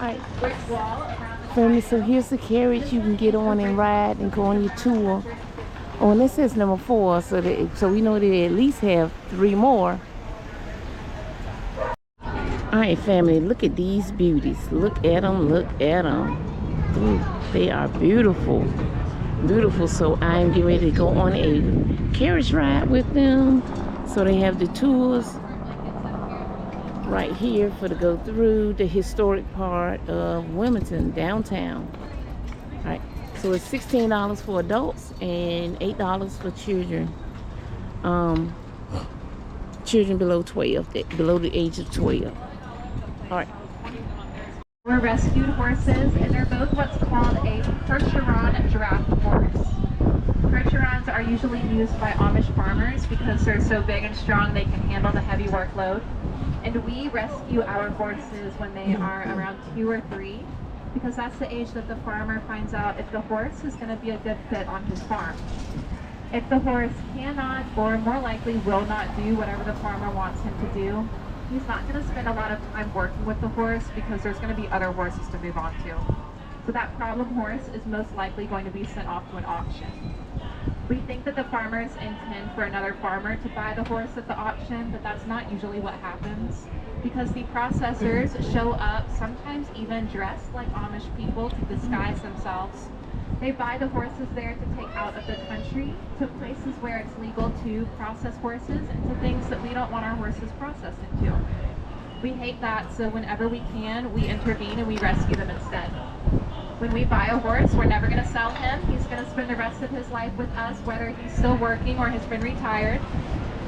Alright, brick wall around the family, so here's the carriage you can get on and ride and go on your tour. Oh, and this is number 4, so we know they at least have 3 more. Alright, family, look at these beauties. Look at them, look at them. Ooh, they are beautiful. Beautiful. So I'm getting ready to go on a carriage ride with them. So they have the tours right here for to go through the historic part of Wilmington downtown. All right, so it's $16 for adults and $8 for children. Children below 12, below the age of 12. All right. We're rescued horses, and they're both what's called a Percheron draft horse. Percherons are usually used by Amish farmers because they're so big and strong they can handle the heavy workload. And we rescue our horses when they are around 2 or 3 because that's the age that the farmer finds out if the horse is going to be a good fit on his farm. If the horse cannot, or more likely will not do whatever the farmer wants him to do, he's not going to spend a lot of time working with the horse because there's going to be other horses to move on to. So that problem horse is most likely going to be sent off to an auction. We think that the farmers intend for another farmer to buy the horse at the auction, but that's not usually what happens because the processors show up, sometimes even dressed like Amish people to disguise themselves. They buy the horses there to take out of the country to places where it's legal to process horses and to things that we don't want our horses processed into. We hate that, so whenever we can, we intervene and we rescue them instead. When we buy a horse, we're never going to sell him. He's going to spend the rest of his life with us, whether he's still working or has been retired.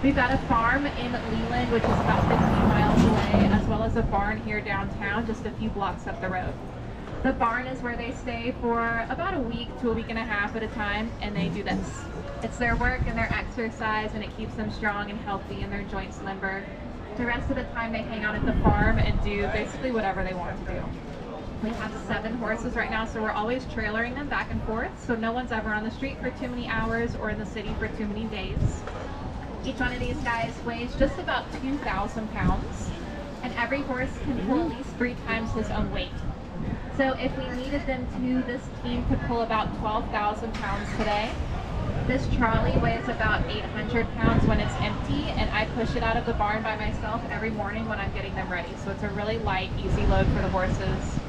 We've got a farm in Leland, which is about 15 miles away, as well as a barn here downtown, just a few blocks up the road. The barn is where they stay for about a week to a week and a half at a time, and they do this. It's their work and their exercise, and it keeps them strong and healthy and their joints limber. The rest of the time they hang out at the farm and do basically whatever they want to do. We have 7 horses right now, so we're always trailering them back and forth, so no one's ever on the street for too many hours or in the city for too many days. Each one of these guys weighs just about 2,000 pounds, and every horse can pull at least 3 times his own weight. So if we needed them to, this team could pull about 12,000 pounds today. This trolley weighs about 800 pounds when it's empty, and I push it out of the barn by myself every morning when I'm getting them ready. So it's a really light, easy load for the horses.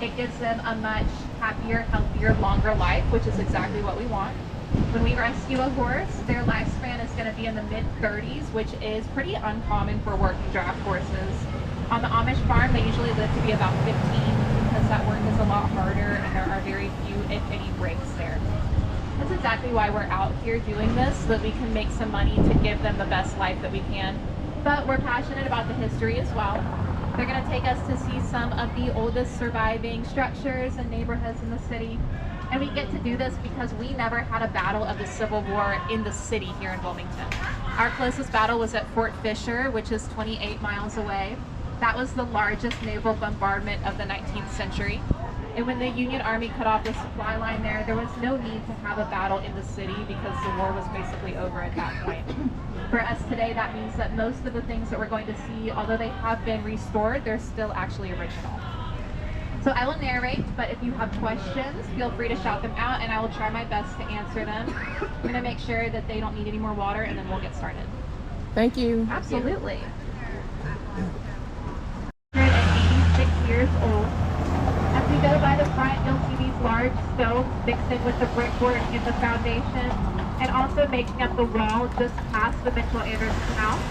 It gives them a much happier, healthier, longer life, which is exactly what we want. When we rescue a horse, their lifespan is going to be in the mid-30s, which is pretty uncommon for working draft horses. On the Amish farm, they usually live to be about 15 because that work is a lot harder and there are very few, if any, breaks there. That's exactly why we're out here doing this, so that we can make some money to give them the best life that we can. But we're passionate about the history as well. They're going to take us to see some of the oldest surviving structures and neighborhoods in the city. And we get to do this because we never had a battle of the Civil War in the city here in Wilmington. Our closest battle was at Fort Fisher, which is 28 miles away. That was the largest naval bombardment of the 19th century. And when the Union Army cut off the supply line there was no need to have a battle in the city because the war was basically over at that point. For us today, that means that most of the things that we're going to see, although they have been restored, they're still actually original. So I will narrate, but if you have questions, feel free to shout them out and I will try my best to answer them. I'm going to make sure that they don't need any more water and then we'll get started. Thank you. Absolutely. 186 years old. As we go by the front, you'll see these large stones mixed in with the brickwork in the foundation and also making up the wall just past the Mitchell Anderson house.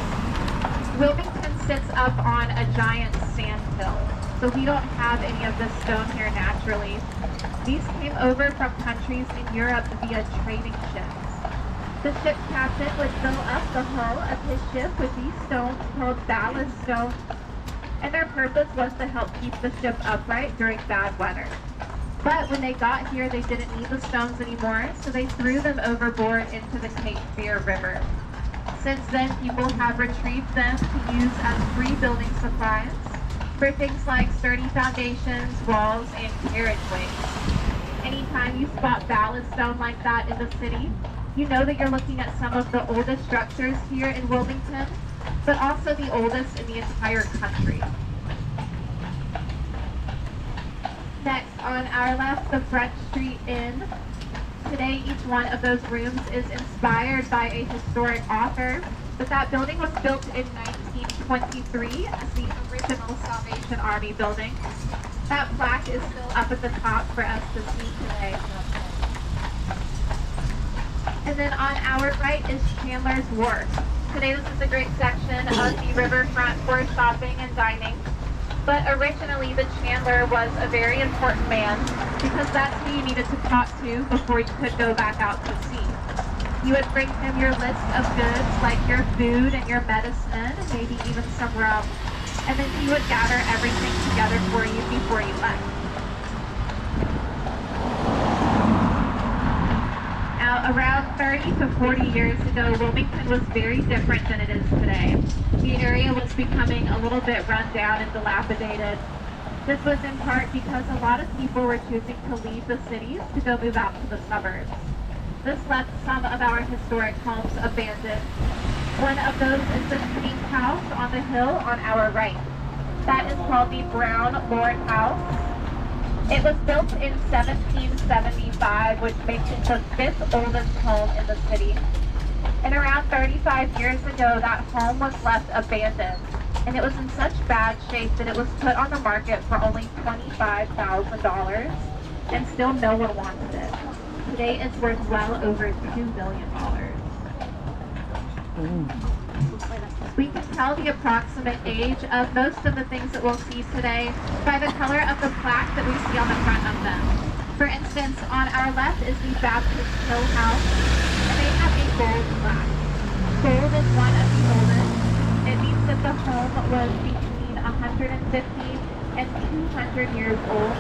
Wilmington sits up on a giant sand hill, so we don't have any of this stone here naturally. These came over from countries in Europe via trading ships. The ship's captain would fill up the hull of his ship with these stones called ballast stones, and their purpose was to help keep the ship upright during bad weather. But when they got here, they didn't need the stones anymore, so they threw them overboard into the Cape Fear River. Since then, people have retrieved them to use as free building supplies for things like sturdy foundations, walls, and carriageways. Anytime you spot ballast stone like that in the city, you know that you're looking at some of the oldest structures here in Wilmington, but also the oldest in the entire country. on our left, the Front Street Inn. Today, each one of those rooms is inspired by a historic author, but that building was built in 1923 as the original Salvation Army building. That plaque is still up at the top for us to see today. And then on our right is Chandler's Wharf. Today this is a great section of the riverfront for shopping and dining. But originally the Chandler was a very important man because that's who you needed to talk to before you could go back out to sea. You would bring him your list of goods like your food and your medicine and maybe even some rum. And then he would gather everything together for you before you left. Now, around 30 to 40 years ago, Wilmington was very different than it is today. The area was becoming a little bit run down and dilapidated. This was in part because a lot of people were choosing to leave the cities to go move out to the suburbs. This left some of our historic homes abandoned. One of those is the pink house on the hill on our right. That is called the Brown Lord House. It was built in 1775, which makes it the 5th oldest home in the city. And around 35 years ago, that home was left abandoned. And it was in such bad shape that it was put on the market for only $25,000, and still no one wanted it. Today it's worth well over $2 million. We can tell the approximate age of most of the things that we'll see today by the color of the plaque that we see on the front of them. For instance, on our left is the Baptist Hill House, and they have a gold plaque. Gold is one of the oldest. It means that the home was between 150 and 200 years old,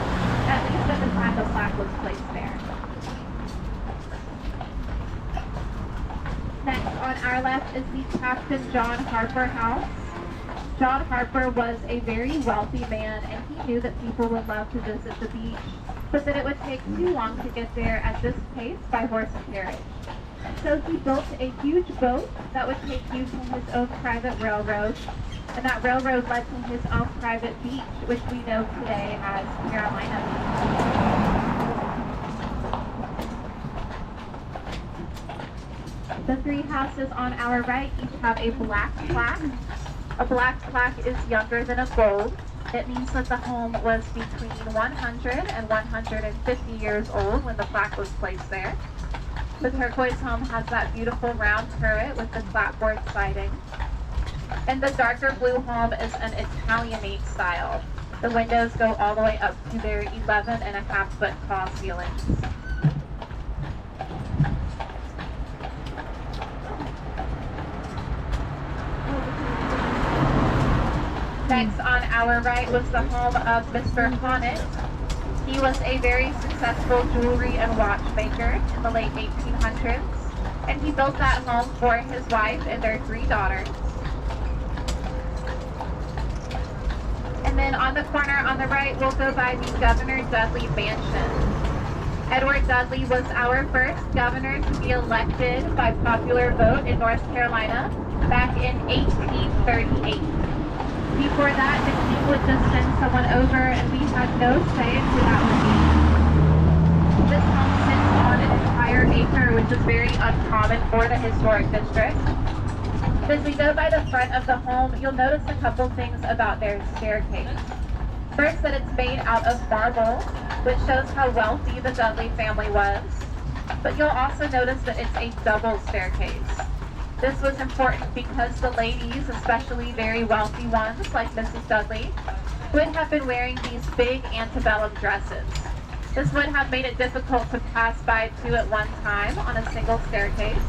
at least at the time the plaque was placed there. Next on our left is the Captain John Harper House. John Harper was a very wealthy man, and he knew that people would love to visit the beach, but that it would take too long to get there at this pace by horse and carriage. So he built a huge boat that would take you to his own private railroad, and that railroad led to his own private beach, which we know today as Carolina Beach. The three houses on our right each have a black plaque. A black plaque is younger than a gold. It means that the home was between 100 and 150 years old when the plaque was placed there. The turquoise home has that beautiful round turret with the clapboard siding. And the darker blue home is an Italianate style. The windows go all the way up to their 11.5-foot tall ceilings. Next on our right was the home of Mr. Honnet. He was a very successful jewelry and watchmaker in the late 1800s, and he built that home for his wife and their 3 daughters. And then on the corner on the right, we'll go by the Governor Dudley Mansion. Edward Dudley was our first governor to be elected by popular vote in North Carolina back in 1838. Before that, the king would just send someone over and we had no say in who that would be. This home sits on an entire acre, which is very uncommon for the historic district. As we go by the front of the home, you'll notice a couple things about their staircase. First, that it's made out of marble, which shows how wealthy the Dudley family was. But you'll also notice that it's a double staircase. This was important because the ladies, especially very wealthy ones like Mrs. Dudley, would have been wearing these big antebellum dresses. This would have made it difficult to pass by 2 at one time on a single staircase.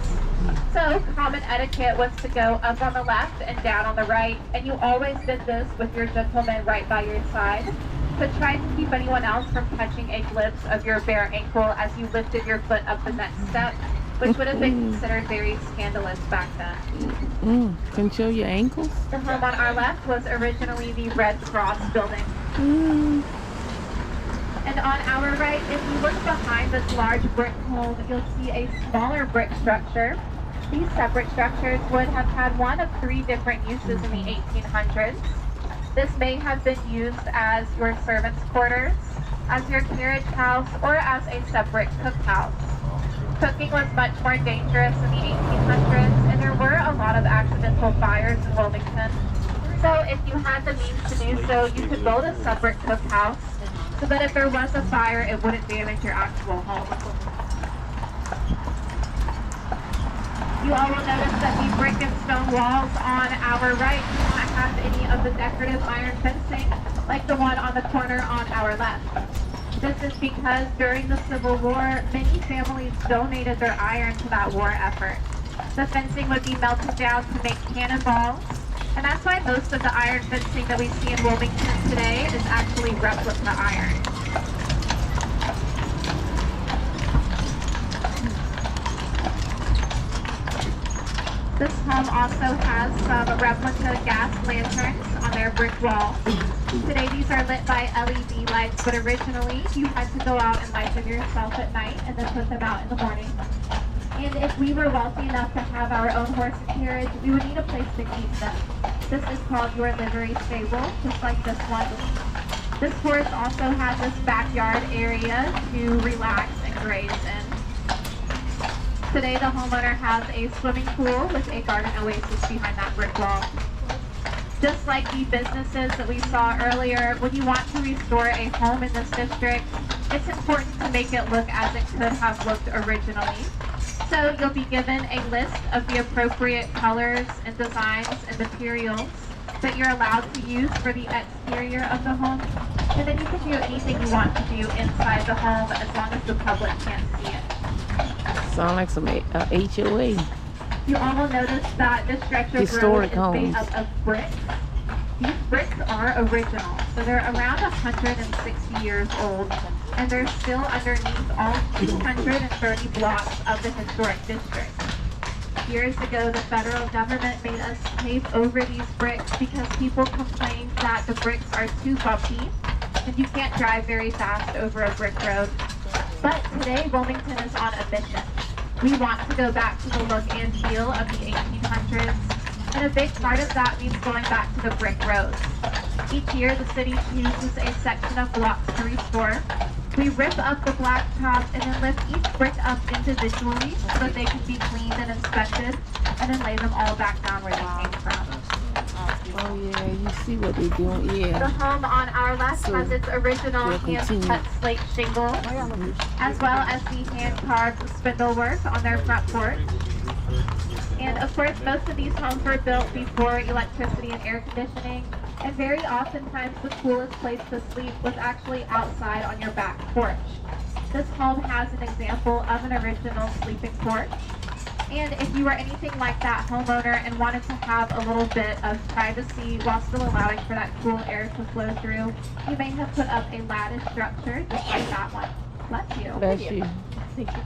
So common etiquette was to go up on the left and down on the right, and you always did this with your gentleman right by your side, but tried to keep anyone else from catching a glimpse of your bare ankle as you lifted your foot up the next step, which would have been considered very scandalous back then. Can show your ankles? The home on our left was originally the Red Cross building. And on our right, if you look behind this large brick home, you'll see a smaller brick structure. These separate structures would have had one of 3 different uses in the 1800s. This may have been used as your servants' quarters, as your carriage house or as a separate cookhouse. Cooking was much more dangerous in the 1800s, and there were a lot of accidental fires in Wilmington. So if you had the means to do so, you could build a separate cookhouse so that if there was a fire, it wouldn't damage your actual home. You all will notice that the brick and stone walls on our right do not have any of the decorative iron fencing like the one on the corner on our left. This is because during the Civil War, many families donated their iron to that war effort. The fencing would be melted down to make cannonballs, and that's why most of the iron fencing that we see in Wilmington today is actually replica iron. This home also has some replica gas lanterns on their brick walls. Today these are lit by LED lights, but originally you had to go out and light them yourself at night and then put them out in the morning. And if we were wealthy enough to have our own horse and carriage, we would need a place to keep them. This is called your livery stable, just like this one. This horse also has this backyard area to relax and graze in. Today the homeowner has a swimming pool with a garden oasis behind that brick wall. Just like the businesses that we saw earlier, when you want to restore a home in this district, it's important to make it look as it could have looked originally. So you'll be given a list of the appropriate colors and designs and materials that you're allowed to use for the exterior of the home. And then you can do anything you want to do inside the home as long as the public can't see it. Sound like some HOA. You all will notice that this stretch of road is made up of bricks. These bricks are original, so they're around 160 years old, and they're still underneath all 230 blocks of the historic district. Years ago, the federal government made us tape over these bricks because people complained that the bricks are too bumpy, and you can't drive very fast over a brick road. But today, Wilmington is on a mission. We want to go back to the look and feel of the 1800s, and a big part of that means going back to the brick roads. Each year, the city chooses a section of blocks to restore. We rip up the blacktop and then lift each brick up individually so that they can be cleaned and inspected, and then lay them all back down where they came from. Oh yeah, you see what they're doing, yeah. The home on our left has its original hand-cut slate shingle, as well as the hand-carved spindle work on their front porch. And of course, most of these homes were built before electricity and air conditioning, and very oftentimes the coolest place to sleep was actually outside on your back porch. This home has an example of an original sleeping porch. And if you were anything like that homeowner and wanted to have a little bit of privacy while still allowing for that cool air to flow through, you may have put up a lattice structure just like that one. Bless you. Bless you. Thank you.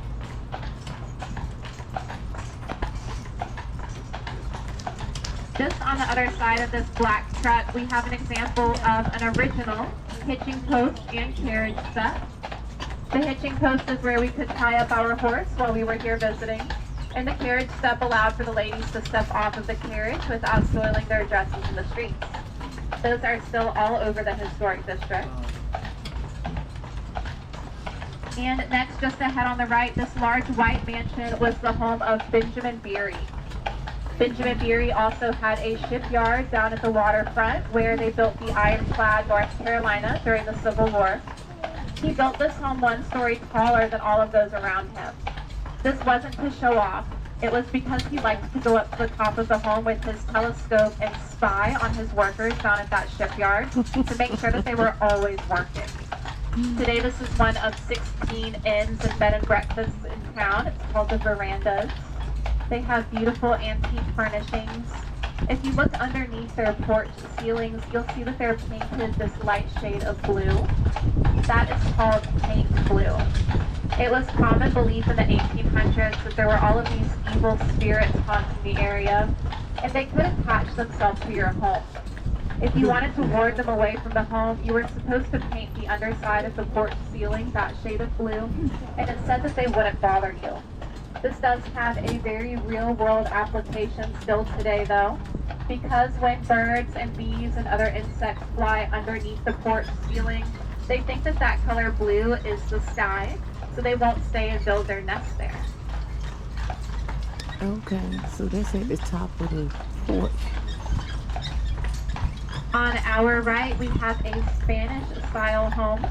Just on the other side of this black truck, we have an example of an original hitching post and carriage set. The hitching post is where we could tie up our horse while we were here visiting. And the carriage step allowed for the ladies to step off of the carriage without soiling their dresses in the streets. Those are still all over the historic district. And next, just ahead on the right, this large white mansion was the home of Benjamin Beery. Benjamin Beery also had a shipyard down at the waterfront where they built the ironclad North Carolina during the Civil War. He built this home one story taller than all of those around him. This wasn't to show off. It was because he liked to go up to the top of the home with his telescope and spy on his workers down at that shipyard to make sure that they were always working. Today, this is one of 16 inns and bed and breakfasts in town. It's called the Verandas. They have beautiful antique furnishings. If you look underneath their porch ceilings, you'll see that they're painted this light shade of blue. That is called paint blue. It was common belief in the 1800s that there were all of these evil spirits haunting the area, and they could attach themselves to your home. If you wanted to ward them away from the home, you were supposed to paint the underside of the porch ceiling that shade of blue, and it said that they wouldn't bother you. This does have a very real-world application still today, though, because when birds and bees and other insects fly underneath the porch ceiling, They think that that color blue is the sky, so they won't stay and build their nest there. Okay, so that's at the top of the porch. On our right, we have a Spanish-style home.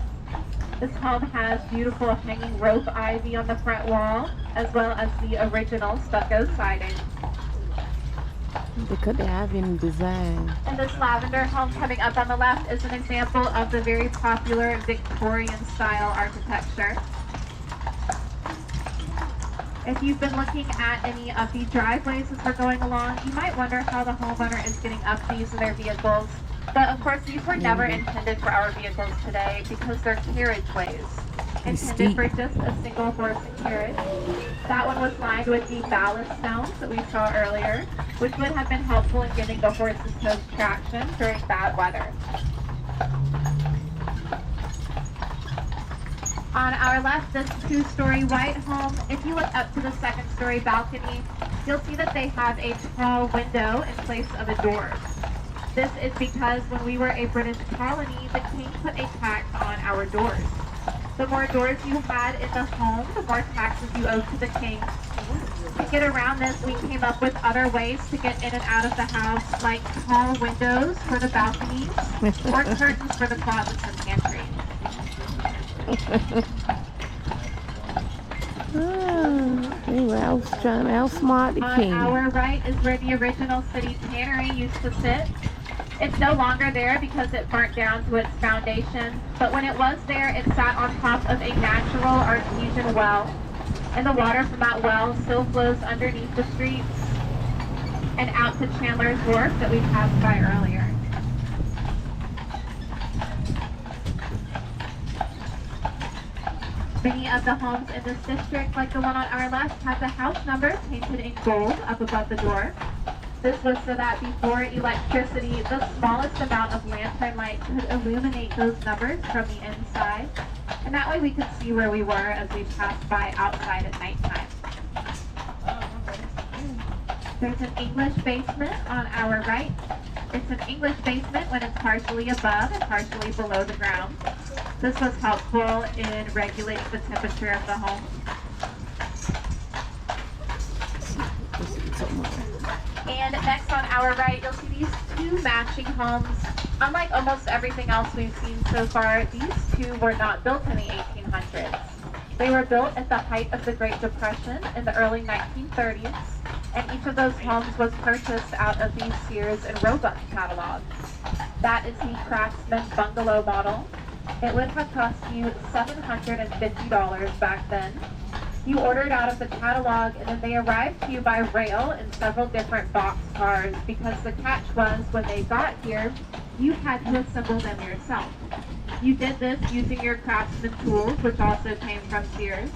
This home has beautiful hanging rope ivy on the front wall, as well as the original stucco siding. They cut the ivy in design. And this lavender home coming up on the left is an example of the very popular Victorian-style architecture. If you've been looking at any of the driveways as we're going along, you might wonder how the homeowner is getting up these in their vehicles. But of course, these were never intended for our vehicles today because they're carriageways, intended for just a single horse and carriage. That one was lined with the ballast stones that we saw earlier, which would have been helpful in giving the horses toes traction during bad weather. On our left, this two-story white home. If you look up to the second-story balcony, you'll see that they have a tall window in place of a door. This is because when we were a British colony, the king put a tax on our doors. The more doors you had in the home, the more taxes you owed to the king. To get around this, we came up with other ways to get in and out of the house, like tall windows for the balconies or curtains for the closets and pantry. They were trying to outsmart the king. On our right is where the original city tannery used to sit. It's no longer there because it burnt down to its foundation, but when it was there, it sat on top of a natural artesian well, and the water from that well still flows underneath the streets and out to Chandler's Wharf that we passed by earlier. Many of the homes in this district, like the one on our left, have the house number painted in gold up above the door. This was so that before electricity, the smallest amount of lantern light could illuminate those numbers from the inside. And that way we could see where we were as we passed by outside at nighttime. There's an English basement on our right. It's an English basement when it's partially above and partially below the ground. This was helpful in regulating the temperature of the home. And next on our right, you'll see these two matching homes. Unlike almost everything else we've seen so far, these two were not built in the 1800s. They were built at the height of the Great Depression in the early 1930s, and each of those homes was purchased out of the Sears and Roebuck catalog. That is the Craftsman bungalow model. It would have cost you $750 back then. You ordered out of the catalog, and then they arrived to you by rail in several different box cars, because the catch was, when they got here, you had to assemble them yourself. You did this using your Craftsman tools, which also came from Sears.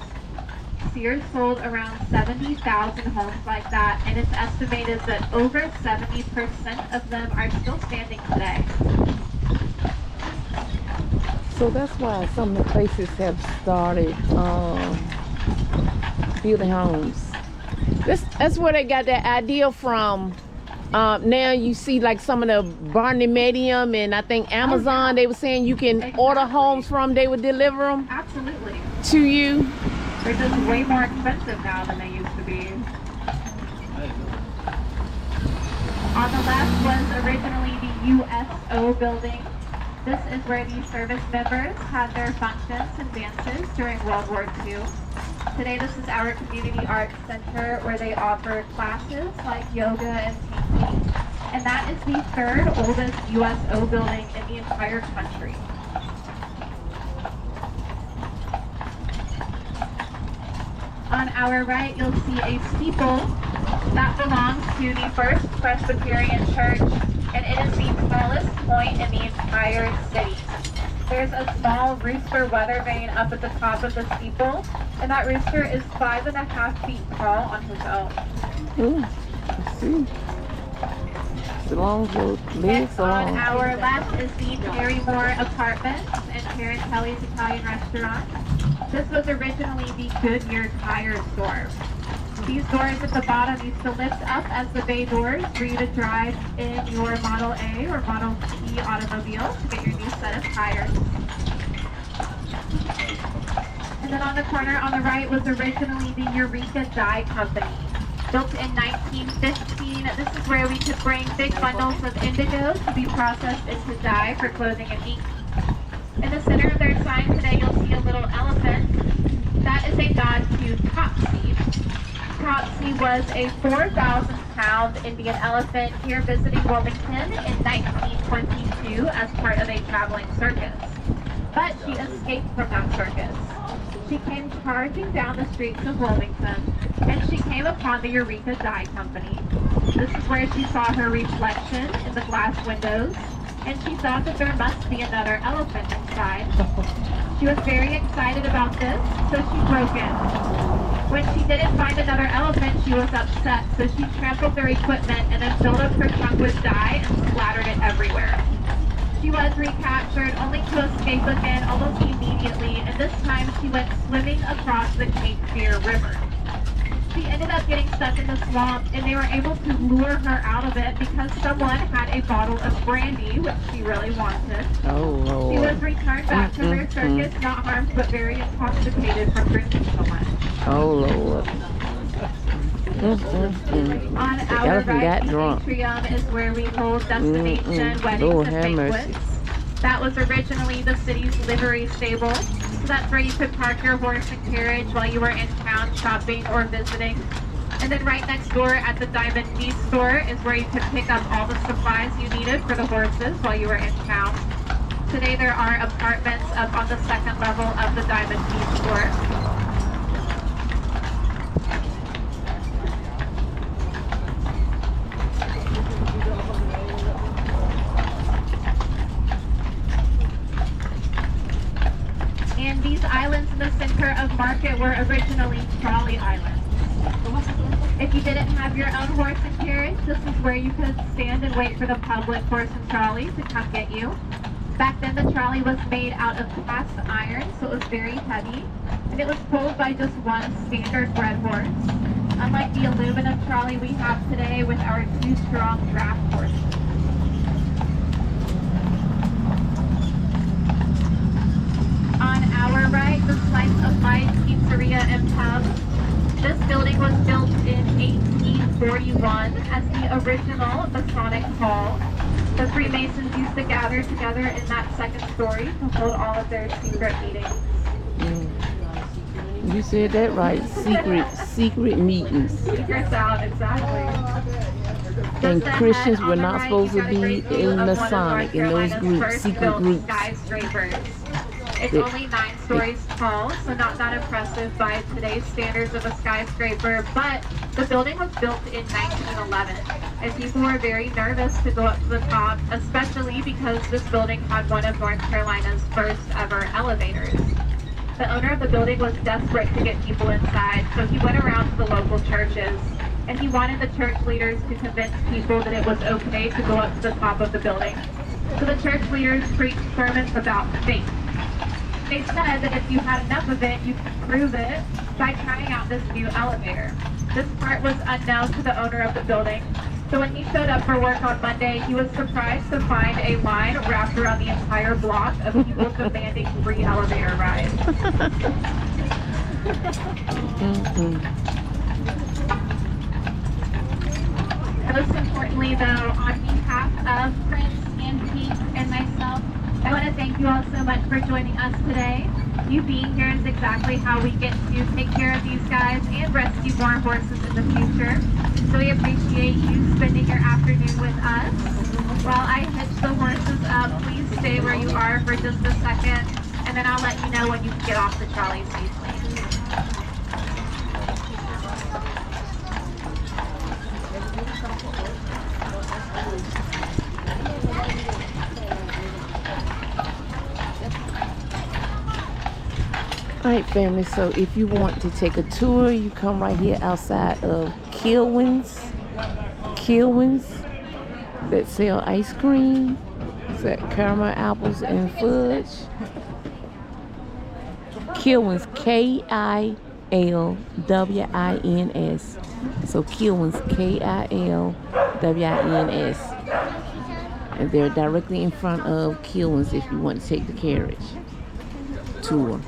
Sears sold around 70,000 homes like that, and it's estimated that over 70% of them are still standing today. So that's why some of the places have started building homes. That's where they got that idea from. Now you see like some of the Barney Medium and I think Amazon, they were saying you can order homes from, they would deliver them. Absolutely. To you. They're just way more expensive now than they used to be. On the left was originally the USO building. This is where the service members had their functions and dances during World War II. Today this is our community arts center where they offer classes like yoga and painting. And that is the third oldest USO building in the entire country. On our right, you'll see a steeple that belongs to the First Presbyterian Church, and it is the tallest point in the entire city. There's a small rooster weather vane up at the top of the steeple, and that rooster is 5.5 feet tall on his own. Ooh, let's see. The long legs on our left is the Terrymore Apartments and Karen Kelly's Italian Restaurant. This was originally the Goodyear tire store. These doors at the bottom used to lift up as the bay doors for you to drive in your Model A or Model T automobile to get your new set of tires. then on the corner on the right was originally the Eureka Dye Company. Built in 1915, this is where we could bring big bundles of indigo to be processed into dye for clothing and ink. In the center of their sign today, you'll see a little elephant. That is a nod to Topsy. Topsy was a 4,000-pound Indian elephant here visiting Wilmington in 1922 as part of a traveling circus. But she escaped from that circus. She came charging down the streets of Wilmington, and she came upon the Eureka Dye Company. This is where she saw her reflection in the glass windows, and she thought that there must be another elephant inside. She was very excited about this, so she broke in. When she didn't find another elephant, she was upset, so she trampled their equipment and then filled up her trunk with dye and splattered it everywhere. She was recaptured, only to escape again almost immediately, and this time she went swimming across the Cape Fear River. She ended up getting stuck in the swamp, and they were able to lure her out of it because someone had a bottle of brandy, which she really wanted. Oh, Lord. She was returned back to her circus, not harmed, but very intoxicated from drinking so much. Oh, Lord. On our elephant got right, drunk. atrium is where we hold destination weddings Lord and have mercy. banquets. That was originally the city's livery stable. So that's where you could park your horse and carriage while you were in town shopping or visiting. And then right next door at the Diamond Beef store is where you could pick up all the supplies you needed for the horses while you were in town. Today there are apartments up on the second level of the Diamond Beef store. And these islands in the center of Market were originally trolley islands. If you didn't have your own horse and carriage, this is where you could stand and wait for the public horse and trolley to come get you. Back then the trolley was made out of cast iron, so it was very heavy, and it was pulled by just one standard bred horse, unlike the aluminum trolley we have today with our two strong draft horses. On our right, the Slice of Life Pizzeria and Pub. This building was built in 1841 as the original Masonic Hall. The Freemasons used to gather together in that second story to hold all of their secret meetings. You said that right. Secret meetings. Secrets out, exactly. And Just Christians ahead were on the not right, supposed you to got a be great view in of one of Masonic, North in those Carolina's groups, first secret built groups. skyscrapers. It's only 9 stories tall, so not that impressive by today's standards of a skyscraper, but the building was built in 1911, and people were very nervous to go up to the top, especially because this building had one of North Carolina's first ever elevators. The owner of the building was desperate to get people inside, so he went around to the local churches, and he wanted the church leaders to convince people that it was okay to go up to the top of the building. So the church leaders preached sermons about faith. They said that if you had enough of it, you could prove it by trying out this new elevator. This part was unknown to the owner of the building, so when he showed up for work on Monday, he was surprised to find a line wrapped around the entire block of people demanding free elevator rides. Most importantly, though, on behalf of Prince and Pete and myself, I want to thank you all so much for joining us today. You being here is exactly how we get to take care of these guys and rescue more horses in the future. So we appreciate you spending your afternoon with us. While I hitch the horses up, please stay where you are for just a second, and then I'll let you know when you can get off the trolley safely. Alright, family, so if you want to take a tour, you come right here outside of Kilwins that sell ice cream. It's at caramel apples and fudge. Kilwins, Kilwins. So Kilwins, Kilwins. And they're directly in front of Kilwins if you want to take the carriage tour.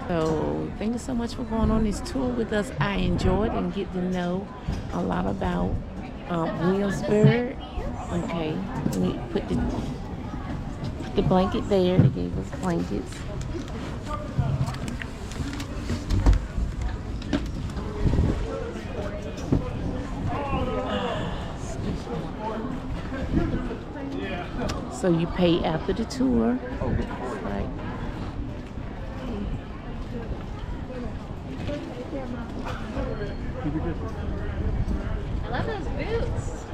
So thank you so much for going on this tour with us. I enjoyed and get to know a lot about Williamsburg. Okay, we put the blanket there. They gave us blankets. So you pay after the tour. Right. I love those boots.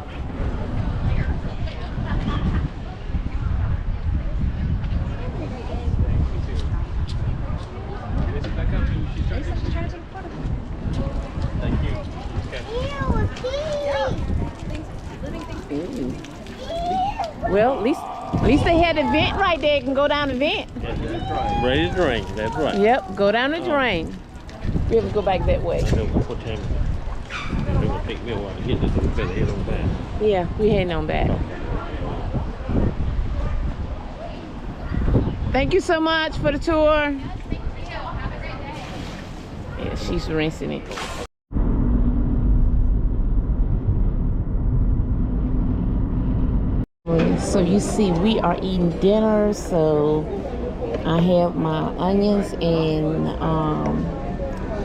Thank you. Ooh. Well, at least they had a vent right there. You can go down the vent. That's right. Ready to drink. That's right. Yep, go down the drain. We have to go back that way. I know what time. It will take me a while to get this. We better head on back. Yeah, we heading on back. Thank you so much for the tour. Yeah, she's rinsing it. So you see, we are eating dinner. So I have my onions and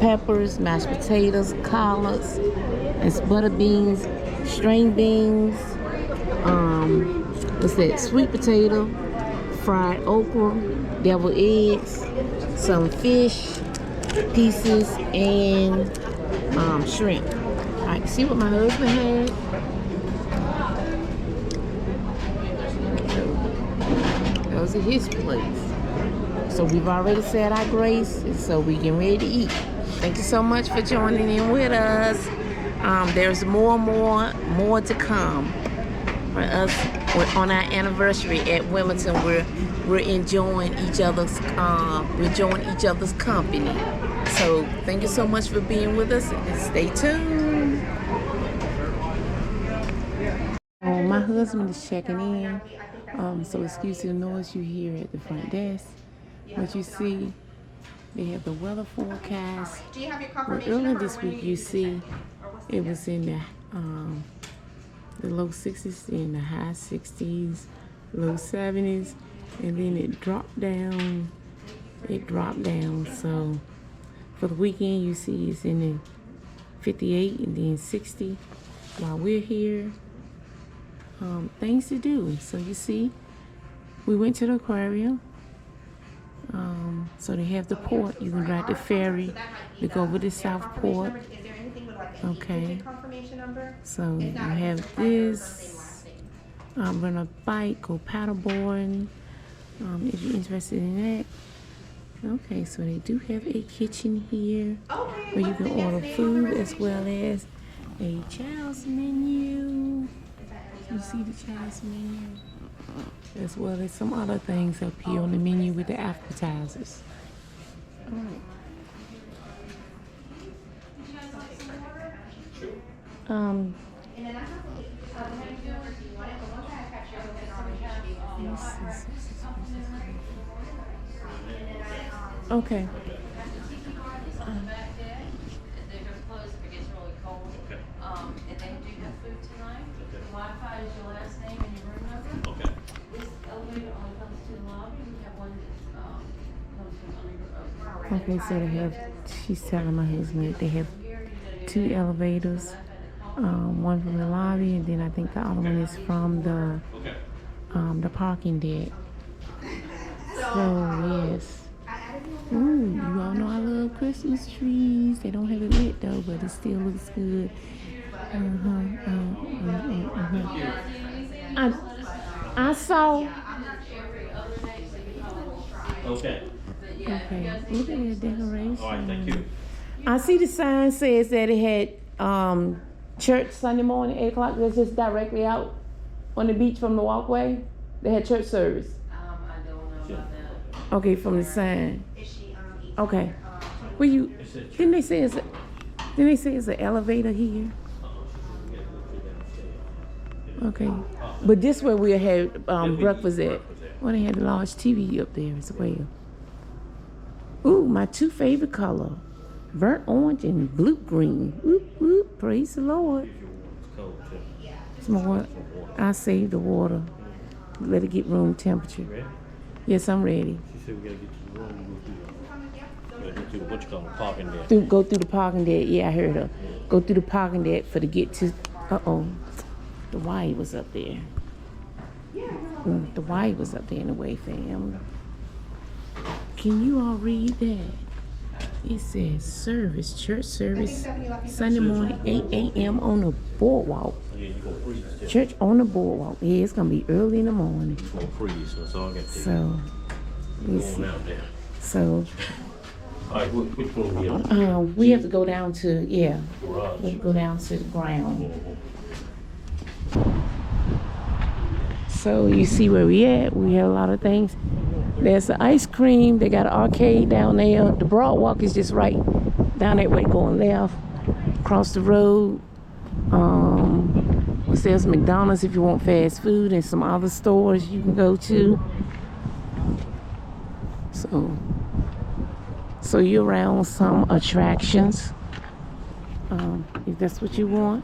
peppers, mashed potatoes, collards, and butter beans, string beans. What's that? Sweet potato, fried okra, deviled eggs, some fish pieces, and shrimp. All right, see what my husband had. Those are his plates. So we've already said our grace, and so we getting ready to eat. Thank you so much for joining in with us. There's more to come for us on our anniversary at Wilmington. We're enjoying each other's company. So thank you so much for being with us, and stay tuned. My husband is checking in. So excuse the noise you hear at the front desk. But you see, they have the weather forecast. Well, earlier this week, you see, it was in the low 60s, in the high 60s, low 70s, and then it dropped down. So for the weekend, you see it's in the 58 and then 60. While we're here, things to do. So you see, we went to the aquarium. So they have the port. You can ride the ferry to go over to Southport. Okay. So you have this. Run a bike, go paddleboarding. If you're interested in that. Okay, so they do have a kitchen here where you can order food as well as a child's menu. You see the child's menu, as well as some other things up here on the menu with the appetizers. All right. Okay. And they do have food tonight. The Wi-Fi is your last name and your room number. Okay. This elevator only comes to the lobby. We have one that comes from under your Okay, so they have, she's telling my husband they have 2 elevators, one from the lobby, and then I think the other one is from the parking deck. So yes. Ooh, you all know I love Christmas trees. They don't have it lit though, but it still looks good. I saw. Okay. Okay, look at the decoration. All right, thank you. I see the sign says that it had church Sunday morning, 8 o'clock. That's just directly out on the beach from the walkway. They had church service. I don't know about that. Okay, from the sign. Okay. Well, didn't they say it's an elevator here? Okay, but this where we had breakfast at. Well, they had a large TV up there as well. Ooh, my two favorite color. Burnt orange and blue green. Whoop, whoop, praise the Lord. It's cold too. Some more. I saved the water. Let it get room temperature. You ready? Yes, I'm ready. She said we gotta get to the room and go through what you call the parking deck. Go through the parking deck. Yeah, I heard her. Go through the parking deck for to get to. The wire was up there. The wire was up there in the way, fam. Can you all read that? It says service, church service, Sunday morning, 8 a.m. on the boardwalk. Yeah, you gonna freeze too. Church on the boardwalk. Yeah, it's gonna be early in the morning. You gonna freeze, so that's all I got to do. So, let me Going see. out there. So, All right, which one we on? we have to go down to, yeah, Garage. we have to go down to the ground. So you see where we at. We have a lot of things. There's the ice cream. They got an arcade down there. The Broadwalk is just right down that way going left. Across the road. There's McDonald's if you want fast food and some other stores you can go to. So you're around some attractions. If that's what you want.